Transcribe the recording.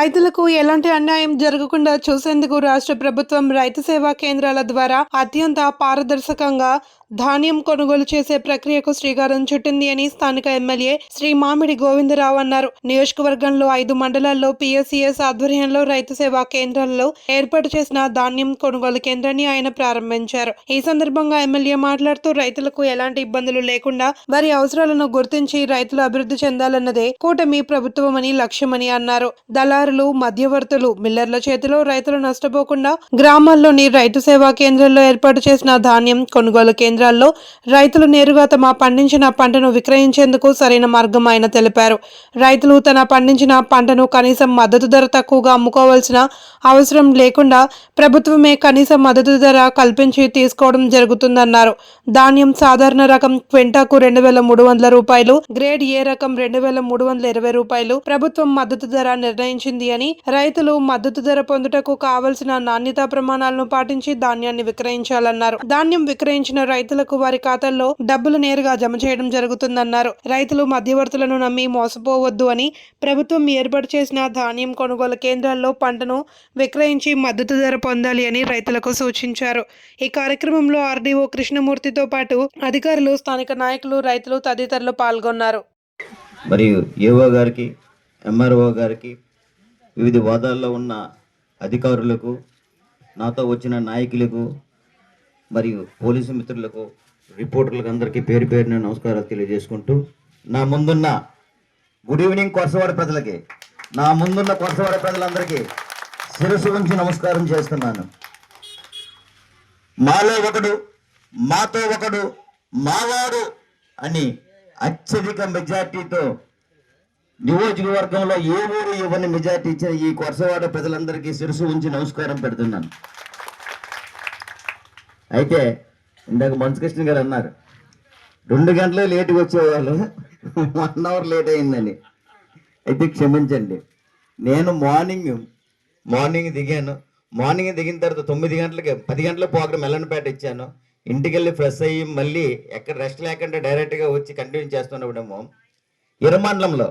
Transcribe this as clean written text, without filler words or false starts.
రైతులకు ఎలాంటి అన్యాయం జరగకుండా చూసేందుకు రాష్ట్ర ప్రభుత్వం రైతు సేవా కేంద్రాల ద్వారా అత్యంత పారదర్శకంగా ధాన్యం కొనుగోలు చేసే ప్రక్రియకు శ్రీకారం చుట్టింది అని స్థానిక ఎమ్మెల్యే శ్రీ మామిడి గోవిందరావు అన్నారు. నియోజకవర్గంలో 5 మండలాల్లో పిఎస్సిఎస్ ఆధ్వర్యంలో రైతు సేవా కేంద్రాలలో ఏర్పాటు చేసిన ధాన్యం కొనుగోలు కేంద్రాన్ని ఆయన ప్రారంభించారు. ఈ సందర్భంగా ఎమ్మెల్యే మాట్లాడుతూ రైతులకు ఎలాంటి ఇబ్బందులు లేకుండా వారి అవసరాలను గుర్తించి రైతులు అభివృద్ధి చెందాలన్నదే కూటమి ప్రభుత్వమని లక్ష్యమని అన్నారు. దళారులు, మధ్యవర్తులు, మిల్లర్ల చేతిలో రైతులు నష్టపోకుండా గ్రామాల్లోని రైతు సేవా కేంద్రాల్లో ఏర్పాటు చేసిన ధాన్యం కొనుగోలు కేంద్రాల్లో రైతులు నేరుగా తమ పండించిన పంటను విక్రయించేందుకు సరైన మార్గం ఆయన తెలిపారు. రైతులు తన పండించిన పంటను కనీసం మద్దతు ధర తక్కువగా అమ్ముకోవాల్సిన అవసరం లేకుండా ప్రభుత్వమే కనీస మద్దతు ధర కల్పించి తీసుకోవడం జరుగుతుందన్నారు. ధాన్యం సాధారణ రకం క్వింటాకు 2,300 రూపాయలు, గ్రేడ్ ఏ రకం 2,320 రూపాయలు ప్రభుత్వం మద్దతు ధర నిర్ణయించింది అని, రైతులు మద్దతు ధర పొందుటకు కావలసిన నాణ్యతా ప్రమాణాలను పాటించి ధాన్యాన్ని విక్రయించాలన్నారు. ధాన్యం విక్రయించిన రైతులకు వారి ఖాతాల్లో డబ్బులు నేరుగా జమ చేయడం జరుగుతుందన్నారు. రైతులు మధ్యవర్తులను నమ్మి మోసపోవద్దు అని ప్రభుత్వం ఏర్పాటు చేసిన ధాన్యం కొనుగోలు కేంద్రాల్లో పంటను విక్రయించి మద్దతు ధర పొందాలి అని రైతులకు సూచించారు. ఈ కార్యక్రమంలో ఆర్డీఓ కృష్ణమూర్తితో పాటు అధికారులు, స్థానిక నాయకులు, రైతులు తదితరులు పాల్గొన్నారు. మరియు ఏఓ గారికి, ఎంఆర్ఓ గారికి, వివిధ హోదాల్లో ఉన్న అధికారులకు, నాతో వచ్చిన నాయకులకు మరియు పోలీసు మిత్రులకు, రిపోర్టర్లకు అందరికీ పేరు పేరున నమస్కారాలు తెలియజేసుకుంటూ, నా ముందున్న గుడ్ ఈవినింగ్ కొరసవాడ ప్రజలకి, నా ముందున్న కొరసవాడ ప్రజలందరికీ శిరస్సు ఉంచి నమస్కారం చేస్తున్నాను. మాలో ఒకడు, మాతో ఒకడు, మావాడు అని అత్యధిక మెజార్టీతో నియోజకవర్గంలో ఏ ఊరు ఇవ్వని మెజార్టీ ఇచ్చిన ఈ కొరసవాడ ప్రజలందరికీ శిరస్సు ఉంచి నమస్కారం పెడుతున్నాను. అయితే ఇందాక మంచుకృష్ణ గారు అన్నారు 2 గంటలే లేటుగా వచ్చేవాళ్ళు, 1 అవర్ లేట్ అయిందని. అయితే క్షమించండి. నేను మార్నింగ్ దిగాను. మార్నింగ్ దిగిన తర్వాత 9 గంటలకి 10 గంటల ప్రోగ్రాం ఎల్లన్నపేట ఇచ్చాను. ఇంటికి వెళ్ళి ఫ్రెష్ అయ్యి మళ్ళీ ఎక్కడ రెస్ట్ లేకుండా డైరెక్ట్గా వచ్చి కంటిన్యూ చేస్తున్నప్పుడేమో ఇరమండలంలో